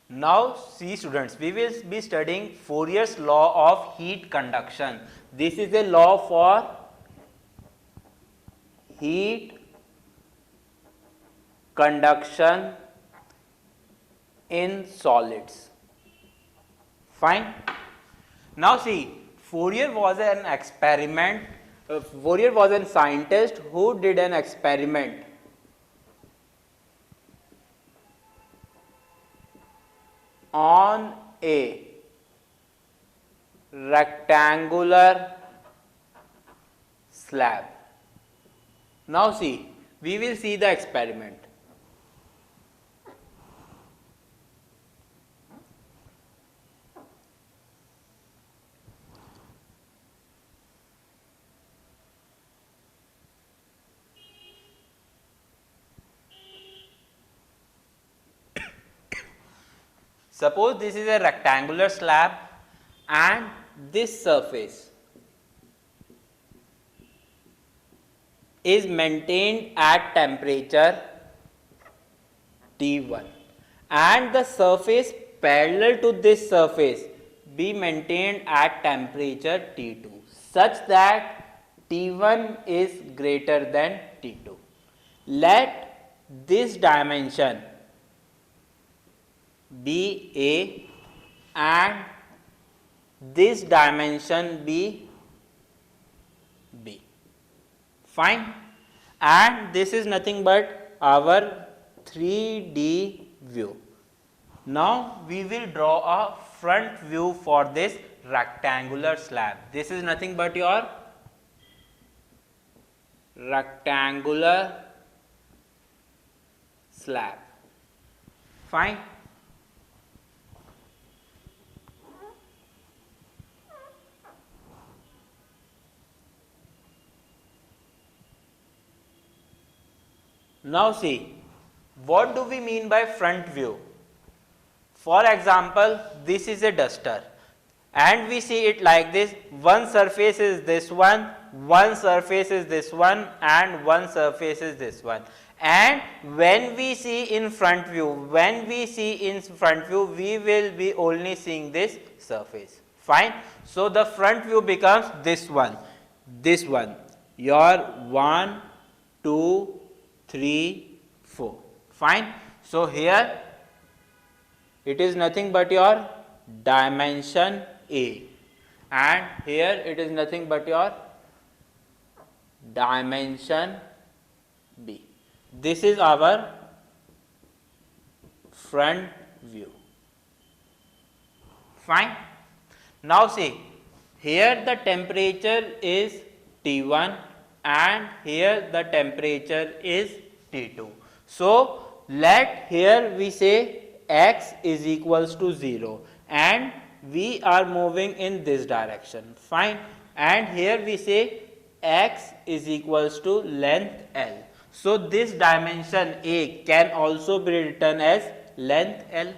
Now see students, we will be studying Fourier's law of heat conduction. This is a law for heat conduction in solids. Fine. Now see, Fourier was an experiment. Fourier was a scientist who did an experiment on a rectangular slab. Now see, we will see the experiment. Suppose this is a rectangular slab and this surface is maintained at temperature T1 and the surface parallel to this surface be maintained at temperature T2 such that T1 is greater than T2. Let this dimension be A and this dimension be B. Fine. And this is nothing but our 3D view. Now we will draw a front view for this rectangular slab. This is nothing but your rectangular slab. Fine. Now see, what do we mean by front view? For example, this is a duster and we see it like this. One surface is this one surface is this one and one surface is this one. And when we see in front view, we will be only seeing this surface. Fine. So the front view becomes this one, your 1, 2, 3, 4. Fine. So here it is nothing but your dimension A and here it is nothing but your dimension B. This is our front view. Fine. Now see, here the temperature is T1 and here the temperature is T2. So let here we say x is equals to 0 and we are moving in this direction. Fine. And here we say x is equals to length L. So this dimension A can also be written as length L.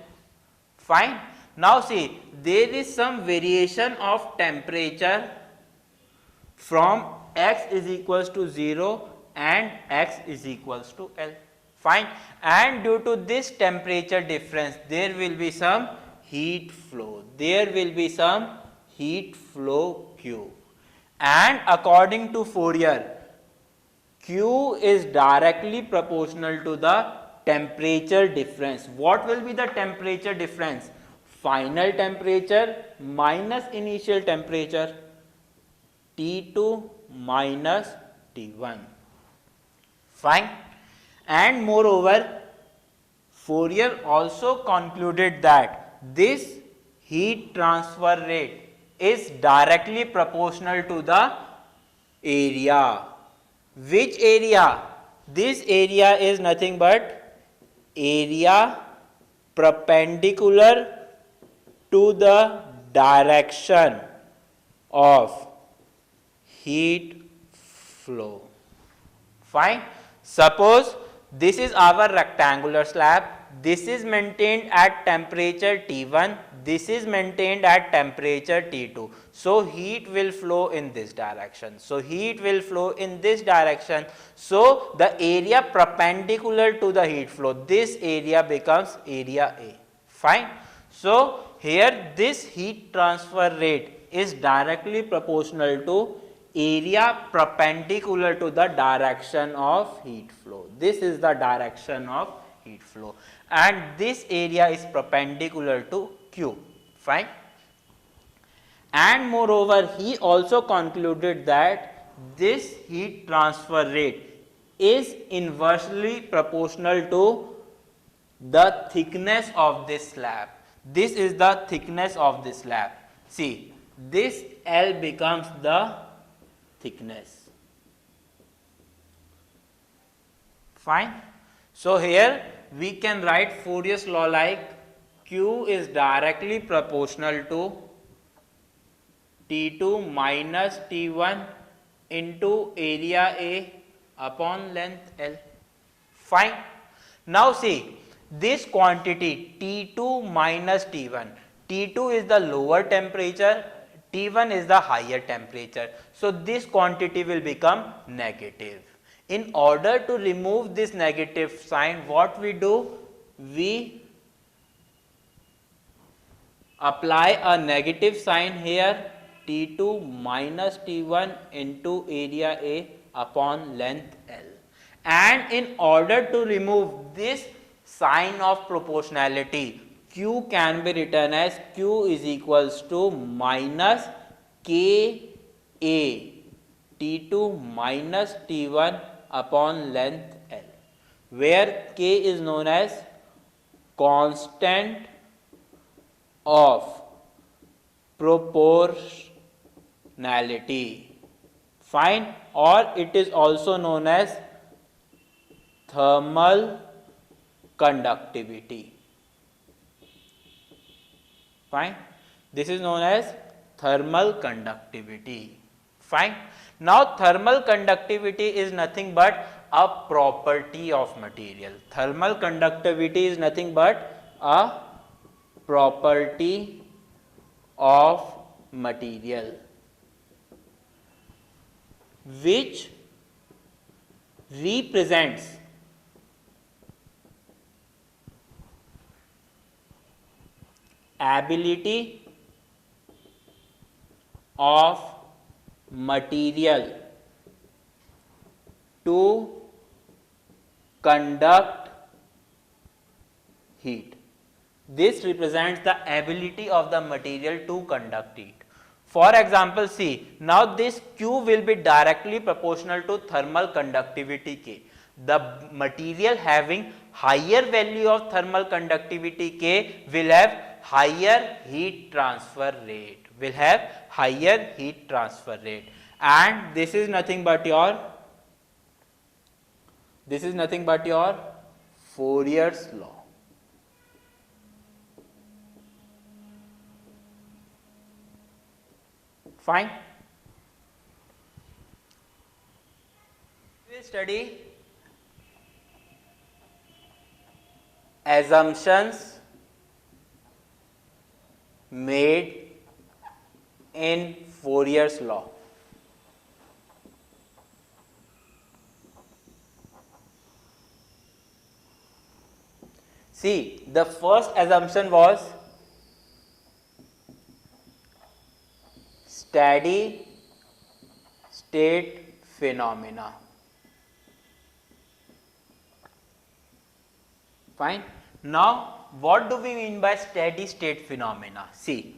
Fine. Now see, there is some variation of temperature from x is equals to 0 and x is equals to L. Fine. And due to this temperature difference, there will be some heat flow. There will be some heat flow Q. And according to Fourier, Q is directly proportional to the temperature difference. What will be the temperature difference? Final temperature minus initial temperature, T2 minus T1. Fine. And moreover, Fourier also concluded that this heat transfer rate is directly proportional to the area. Which area? This area is nothing but area perpendicular to the direction of heat flow. Fine. Suppose this is our rectangular slab. This is maintained at temperature T1. This is maintained at temperature T2. So heat will flow in this direction. So heat will flow in this direction. So the area perpendicular to the heat flow, this area becomes area A. Fine. So here this heat transfer rate is directly proportional to area perpendicular to the direction of heat flow. This is the direction of heat flow and this area is perpendicular to Q. Fine. And moreover, he also concluded that this heat transfer rate is inversely proportional to the thickness of this slab. This is the thickness of this slab. See, this L becomes the thickness. Fine. So here we can write Fourier's law like Q is directly proportional to T2 minus T1 into area A upon length L. Fine. Now see, this quantity T2 minus T1, T2 is the lower temperature, T1 is the higher temperature. So this quantity will become negative. In order to remove this negative sign, what we do? We apply a negative sign here, T2 minus T1 into area A upon length L. And in order to remove this sign of proportionality, Q can be written as Q is equals to minus K A T2 minus T1 upon length L, where K is known as constant of proportionality. Fine. Or it is also known as thermal conductivity. Fine. This is known as thermal conductivity. Fine. Now thermal conductivity is nothing but a property of material. Thermal conductivity is nothing but a property of material which represents ability of material to conduct heat. This represents the ability of the material to conduct heat. For example, see, now this Q will be directly proportional to thermal conductivity K. The material having higher value of thermal conductivity K will have higher heat transfer rate, and this is nothing but your Fourier's law. Fine. We will study assumptions made in Fourier's law. See, the first assumption was steady state phenomena. Fine. Now, what do we mean by steady state phenomena? See,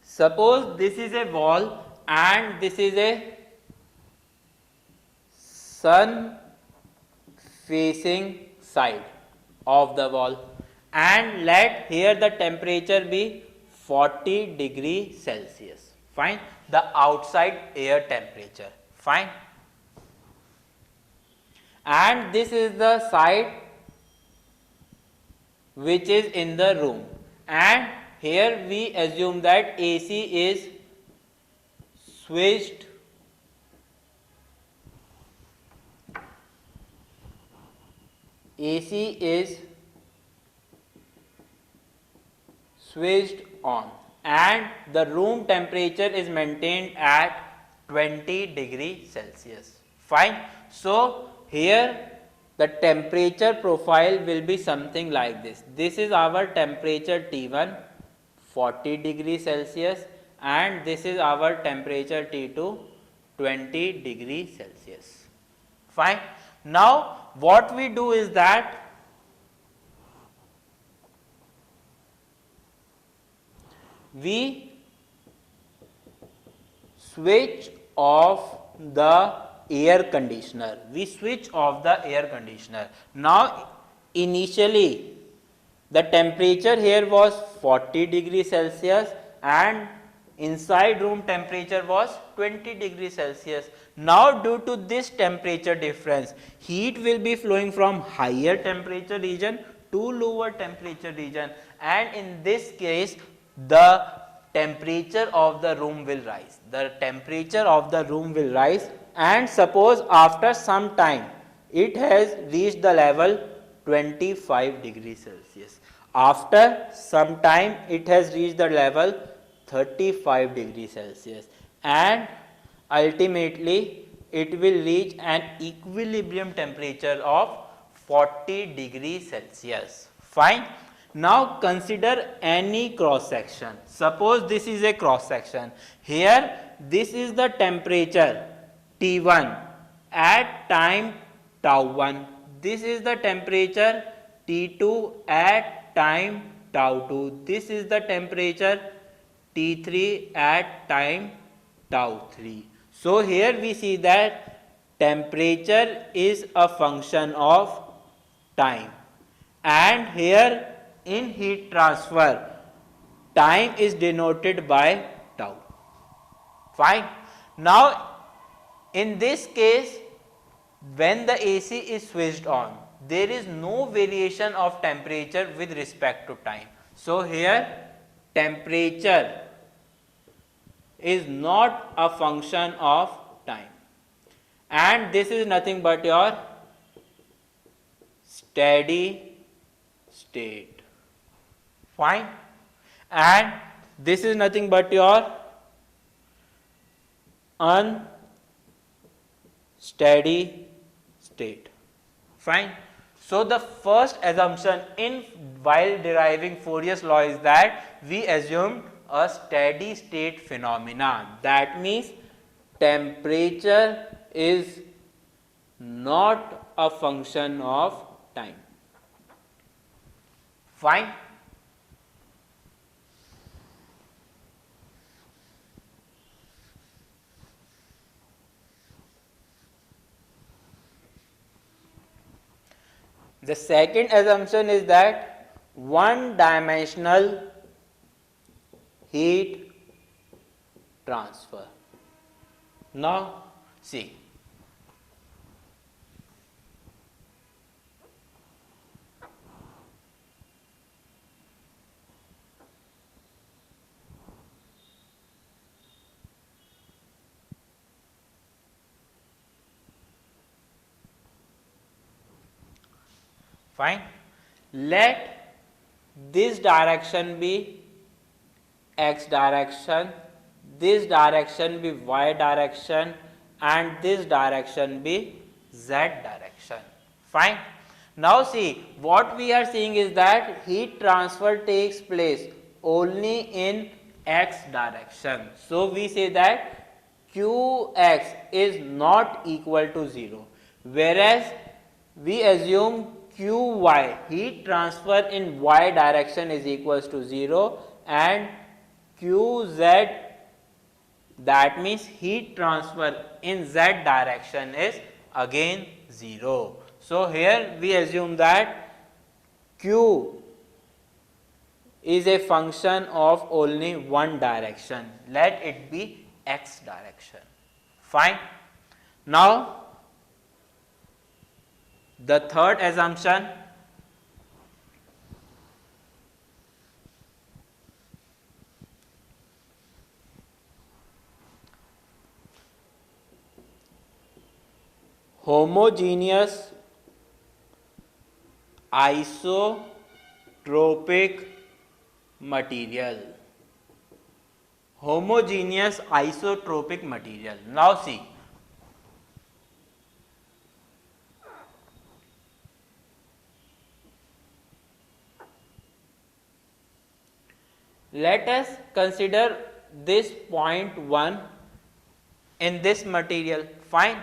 suppose this is a wall and this is a sun facing side of the wall, and let here the temperature be 40 degree Celsius. Fine. The outside air temperature. Fine. And this is the side which is in the room, and here we assume that AC is switched on and the room temperature is maintained at 20 degree Celsius. Fine. So here the temperature profile will be something like this. This is our temperature T1, 40 degrees Celsius, and this is our temperature T2, 20 degrees Celsius. Fine. Now what we do is that we switch off the air conditioner. We switch off the air conditioner. Now initially the temperature here was 40 degrees Celsius and inside room temperature was 20 degrees Celsius. Now due to this temperature difference, heat will be flowing from higher temperature region to lower temperature region, and in this case the temperature of the room will rise. The temperature of the room will rise, and suppose after some time it has reached the level 25 degrees Celsius. After some time it has reached the level 35 degrees Celsius, and ultimately it will reach an equilibrium temperature of 40 degrees Celsius. Fine. Now consider any cross section. Suppose this is a cross section. Here this is the temperature T1 at time tau 1. This is the temperature T2 at time tau 2. This is the temperature T3 at time tau 3. So here we see that temperature is a function of time, and here in heat transfer time is denoted by tau. Fine. Now in this case, when the AC is switched on, there is no variation of temperature with respect to time. So here temperature is not a function of time, and this is nothing but your steady state. Fine. And this is nothing but your unsteady state. Fine. So the first assumption in while deriving Fourier's law is that we assumed a steady state phenomena. That means temperature is not a function of time. Fine. The second assumption is that one-dimensional heat transfer. Now see, fine. Let this direction be x direction, this direction be y direction, and this direction be z direction. Fine. Now see, what we are seeing is that heat transfer takes place only in x direction. So we say that Qx is not equal to 0, whereas we assume Qy, heat transfer in y direction, is equals to 0, and Qz, that means heat transfer in z direction, is again 0. So here we assume that Q is a function of only one direction. Let it be x direction. Fine. Now the third assumption, homogeneous isotropic material. Homogeneous isotropic material. Now see, let us consider this point 1 in this material. Fine.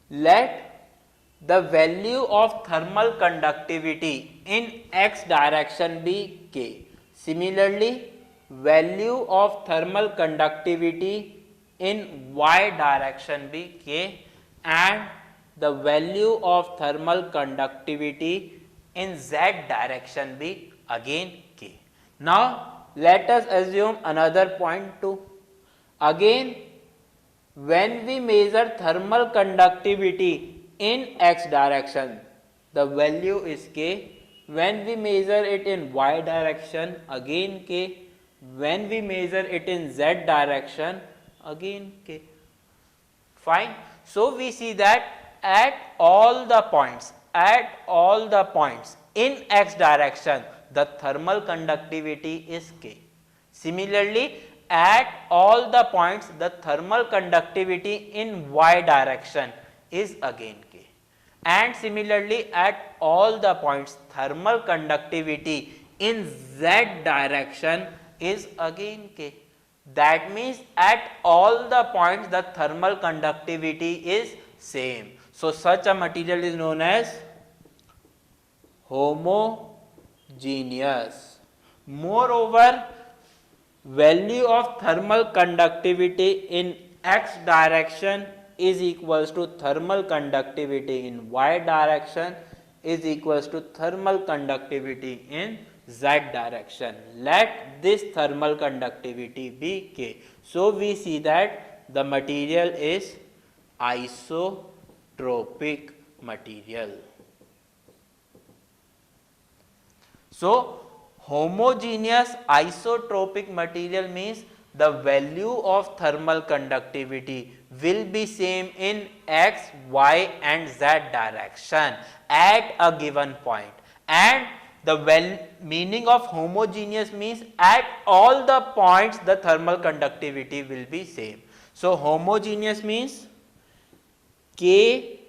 Let the value of thermal conductivity in x direction be K. Similarly, value of thermal conductivity in y direction be K, and the value of thermal conductivity in z direction be again K. Now, let us assume another point 2. Again, when we measure thermal conductivity in x direction, the value is K. When we measure it in y direction, again K. When we measure it in z direction, again K. Fine. So, we see that at all the points in x direction, the thermal conductivity is K. Similarly, at all the points, the thermal conductivity in y direction is again K. And similarly, at all the points, thermal conductivity in z direction is again K. That means at all the points, the thermal conductivity is same. So, such a material is known as homogeneous. Moreover, value of thermal conductivity in x direction is equals to thermal conductivity in y direction is equals to thermal conductivity in z direction. Let this thermal conductivity be K. So, we see that the material is isotropic material. So, homogeneous isotropic material means the value of thermal conductivity will be same in x, y and z direction at a given point. And the meaning of homogeneous means at all the points the thermal conductivity will be same. So, homogeneous means K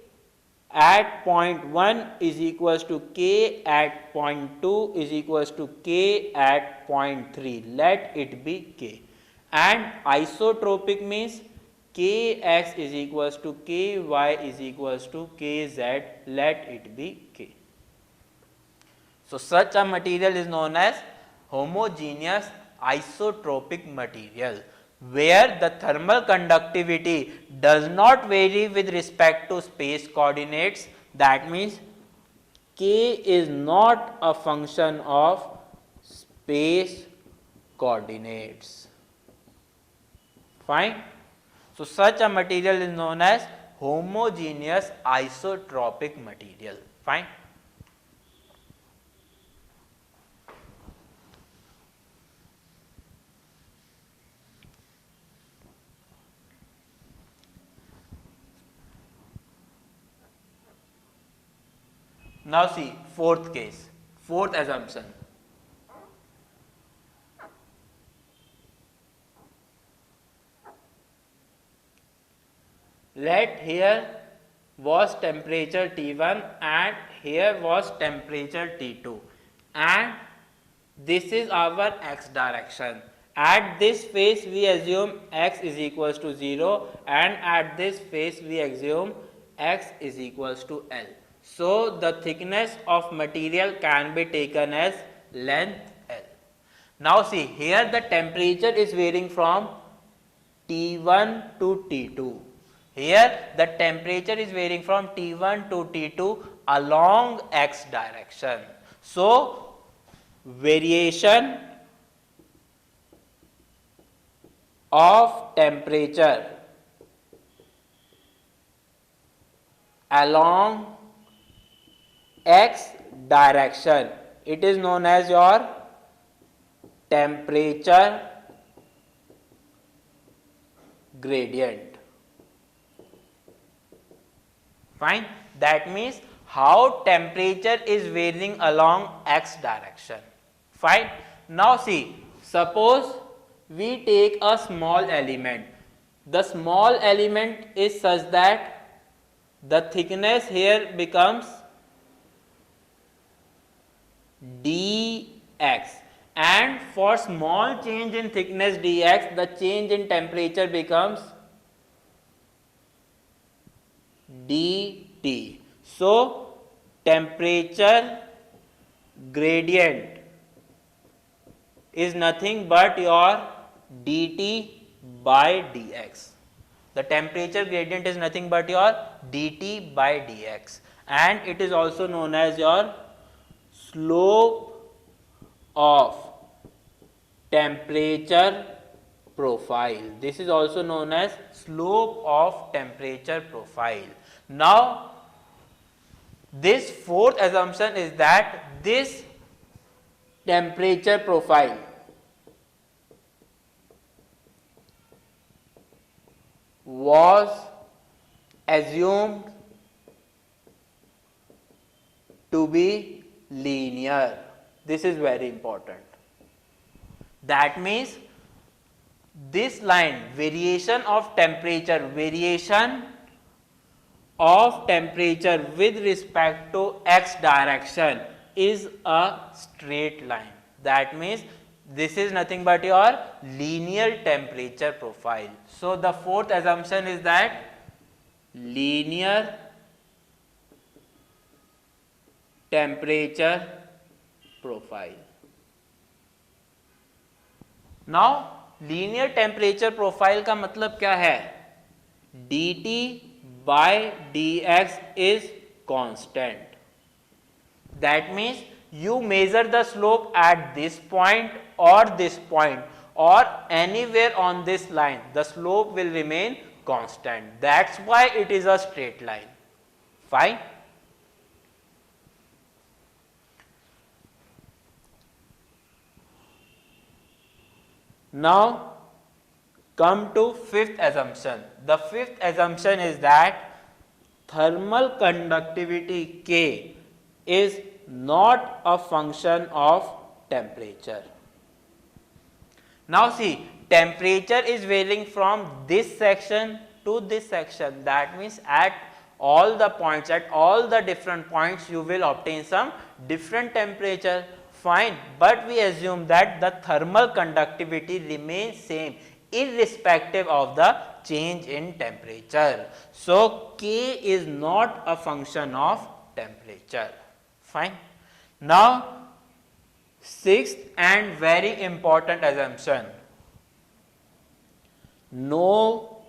at point 1 is equals to K at point 2 is equals to K at point 3. Let it be K. And isotropic means Kx is equals to Ky is equals to Kz. Let it be K. So, such a material is known as homogeneous isotropic material, where the thermal conductivity does not vary with respect to space coordinates. That means K is not a function of space coordinates. Fine. So, such a material is known as homogeneous isotropic material. Fine. Now see fourth case, fourth assumption. Let here was temperature T1 and here was temperature T2, and this is our x direction. At this phase we assume x is equals to 0, and at this phase we assume x is equals to L. So, the thickness of material can be taken as length L. Now, see here the temperature is varying from T1 to T2. Here the temperature is varying from T1 to T2 along x direction. So, variation of temperature along x direction, it is known as your temperature gradient. Fine. That means how temperature is varying along x direction. Fine. Now see, suppose we take a small element. The small element is such that the thickness here becomes dx, and for small change in thickness dx, the change in temperature becomes dt. So temperature gradient is nothing but your dt by dx. The temperature gradient is nothing but your dt by dx, and it is also known as your slope of temperature profile. This is also known as slope of temperature profile. Now, this fourth assumption is that this temperature profile was assumed to be linear. This is very important. That means this line, variation of temperature with respect to x direction is a straight line. That means this is nothing but your linear temperature profile. So the fourth assumption is that linear temperature profile. Now linear temperature profile का मतलब क्या है? dt by dx is constant. That means you measure the slope at this point or anywhere on this line, the slope will remain constant. That's why it is a straight line. Fine. Now come to fifth assumption. The fifth assumption is that thermal conductivity K is not a function of temperature. Now see, temperature is varying from this section to this section. That means at all the points, at all the different points, you will obtain some different temperature. Fine, but we assume that the thermal conductivity remains same irrespective of the change in temperature. So K is not a function of temperature. Fine. Now sixth and very important assumption, no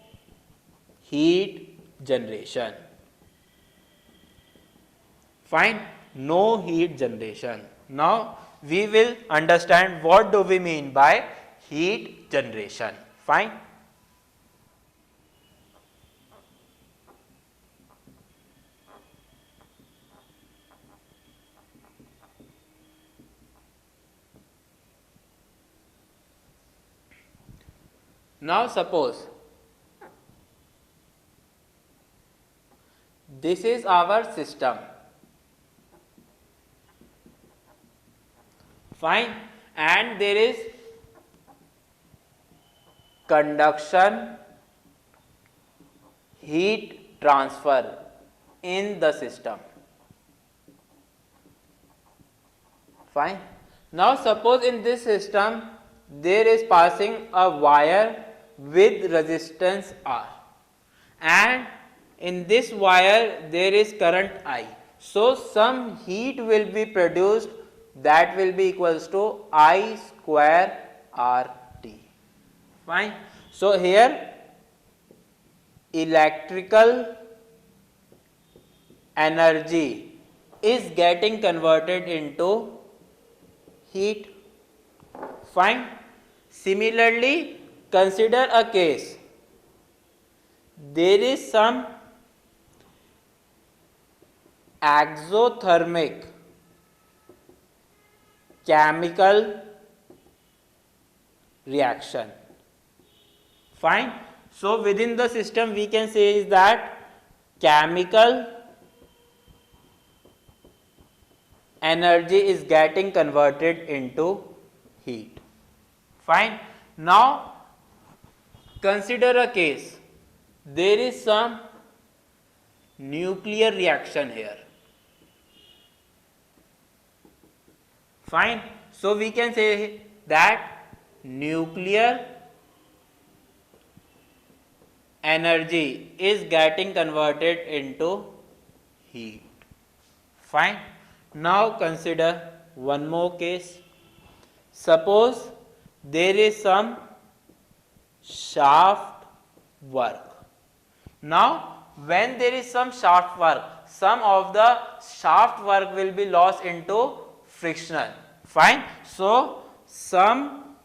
heat generation. Fine, no heat generation. Now we will understand what do we mean by heat generation. Fine. Now suppose this is our system. Fine, and there is conduction, heat transfer in the system. Fine. Now suppose in this system there is passing a wire with resistance R, and in this wire there is current I. So some heat will be produced, that will be equals to I square RT. Fine. So here electrical energy is getting converted into heat. Fine. Similarly, consider a case. There is some exothermic chemical reaction. Fine. So within the system we can say is that chemical energy is getting converted into heat. Fine. Now consider a case. There is some nuclear reaction here. Fine. So we can say that nuclear energy is getting converted into heat. Fine. Now consider one more case. Suppose there is some shaft work. Now when there is some shaft work, some of the shaft work will be lost into frictional. Fine. So some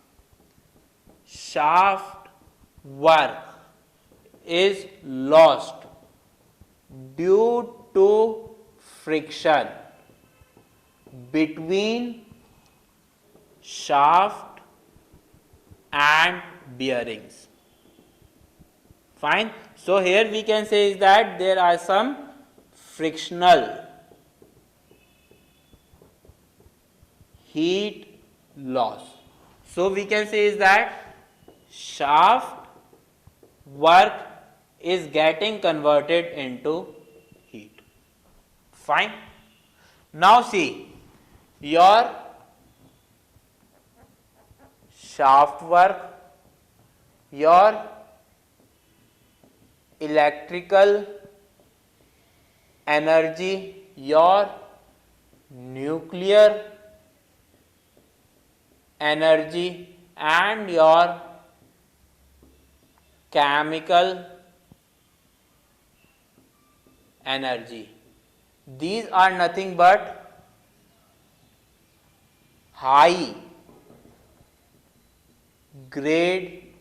shaft work is lost due to friction between shaft and bearings. Fine. So here we can say is that there are some frictional heat loss. So we can say is that shaft work is getting converted into heat. Fine. Now see, your shaft work, your electrical energy, your nuclear energy and your chemical energy. These are nothing but high grade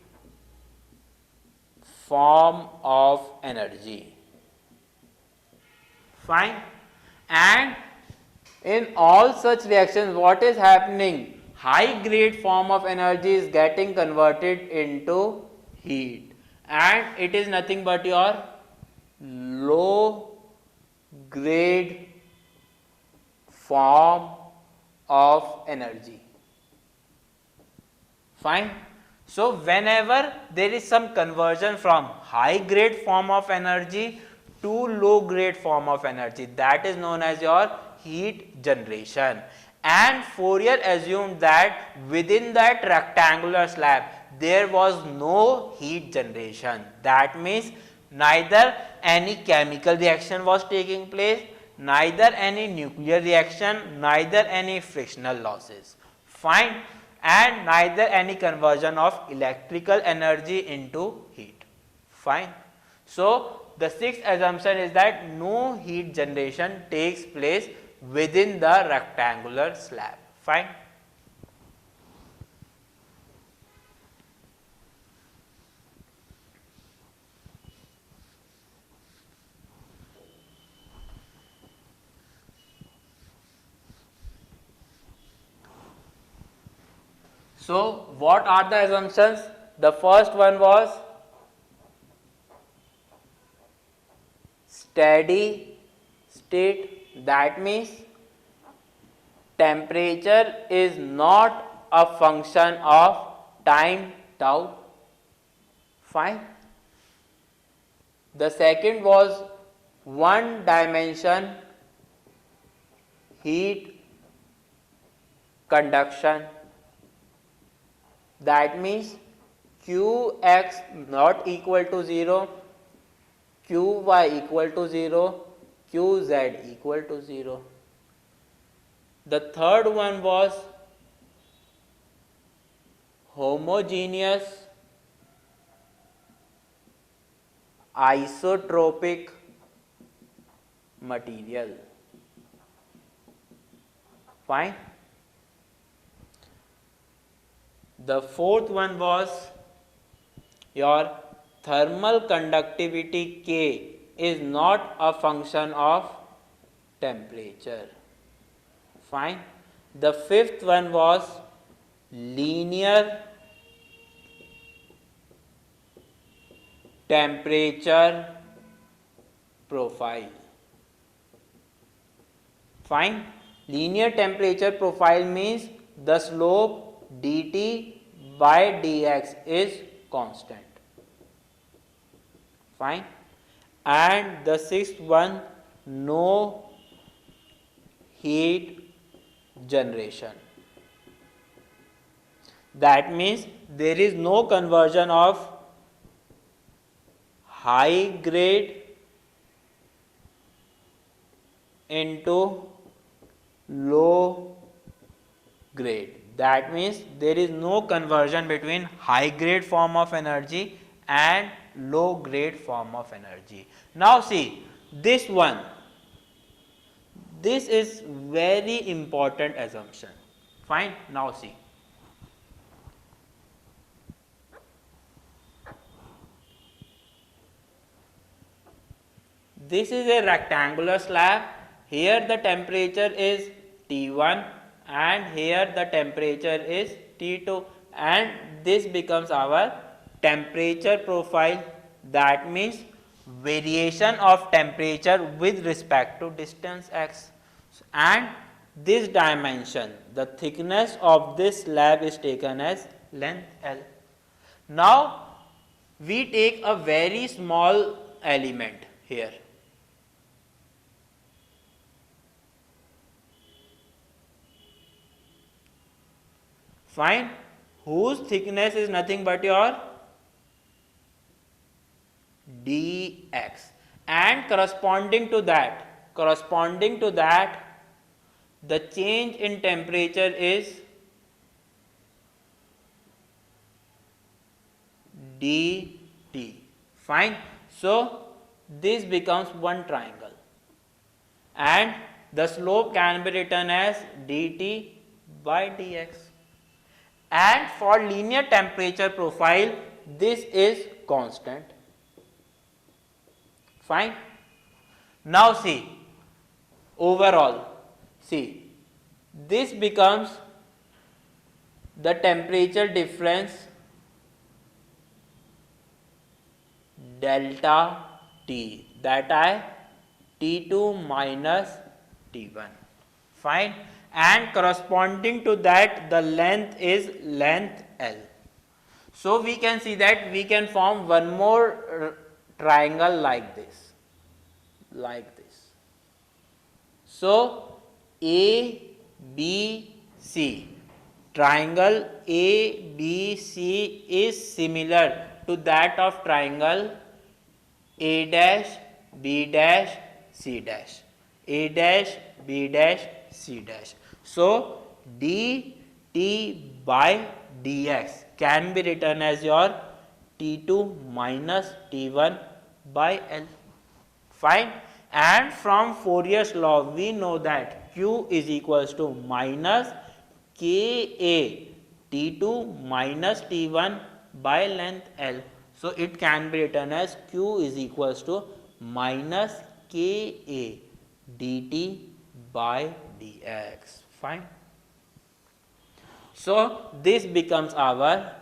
form of energy. Fine. And in all such reactions, what is happening? High grade form of energy is getting converted into heat, and it is nothing but your low grade form of energy. Fine. So whenever there is some conversion from high grade form of energy to low grade form of energy, that is known as your heat generation. And Fourier assumed that within that rectangular slab there was no heat generation. That means neither any chemical reaction was taking place, neither any nuclear reaction, neither any frictional losses. Fine. And neither any conversion of electrical energy into heat. Fine. So the sixth assumption is that no heat generation takes place within the rectangular slab. Fine. So what are the assumptions? The first one was steady state, that means temperature is not a function of time tau. Fine. The second was one dimension heat conduction, that means Qx not equal to 0, Qy equal to 0, Qz equal to 0. The third one was homogeneous isotropic material. Fine. The fourth one was your thermal conductivity K is not a function of temperature. Fine. The fifth one was linear temperature profile. Fine. Linear temperature profile means the slope dt by dx is constant. Fine. And the sixth one, no heat generation. That means there is no conversion of high grade into low grade. That means there is no conversion between high grade form of energy and low grade form of energy. Now see this one. This is very important assumption. Fine. Now see. This is a rectangular slab. Here the temperature is T1 and here the temperature is T2, and this becomes our temperature profile. That means variation of temperature with respect to distance x, and this dimension, the thickness of this slab is taken as length L. Now we take a very small element here. Fine, whose thickness is nothing but your dx, and corresponding to that the change in temperature is dt. Fine, so this becomes one triangle and the slope can be written as dt by dx. And for linear temperature profile, this is constant. Fine. Now see, overall, see, this becomes the temperature difference delta T, that I T2 minus T1. Fine. And corresponding to that the length is length L. So we can see that we can form one more triangle like this. So ABC, triangle ABC is similar to that of triangle A dash B dash C dash, A dash B dash C dash. So dt by dx can be written as your T2 minus T1 by L. Fine. And from Fourier's law we know that Q is equals to minus Ka T2 minus T1 by length L. So it can be written as Q is equals to minus Ka dt by dx. Fine. So this becomes our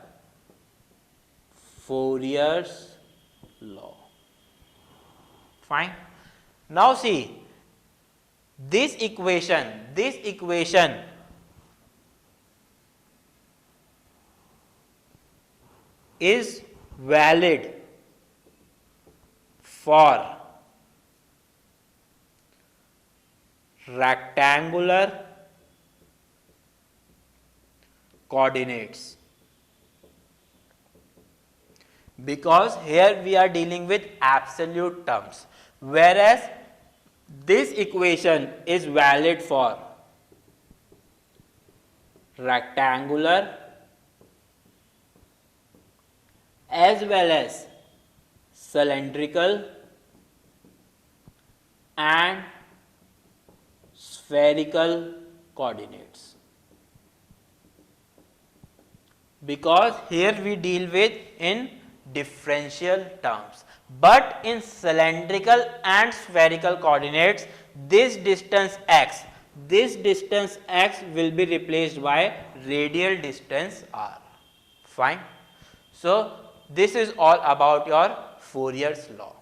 Fourier's law. Fine. Now see, this equation is valid for rectangular coordinates, because here we are dealing with absolute terms, whereas this equation is valid for rectangular as well as cylindrical and spherical coordinates, because here we deal with in differential terms, but in cylindrical and spherical coordinates this distance x will be replaced by radial distance r. Fine. So this is all about your Fourier's law.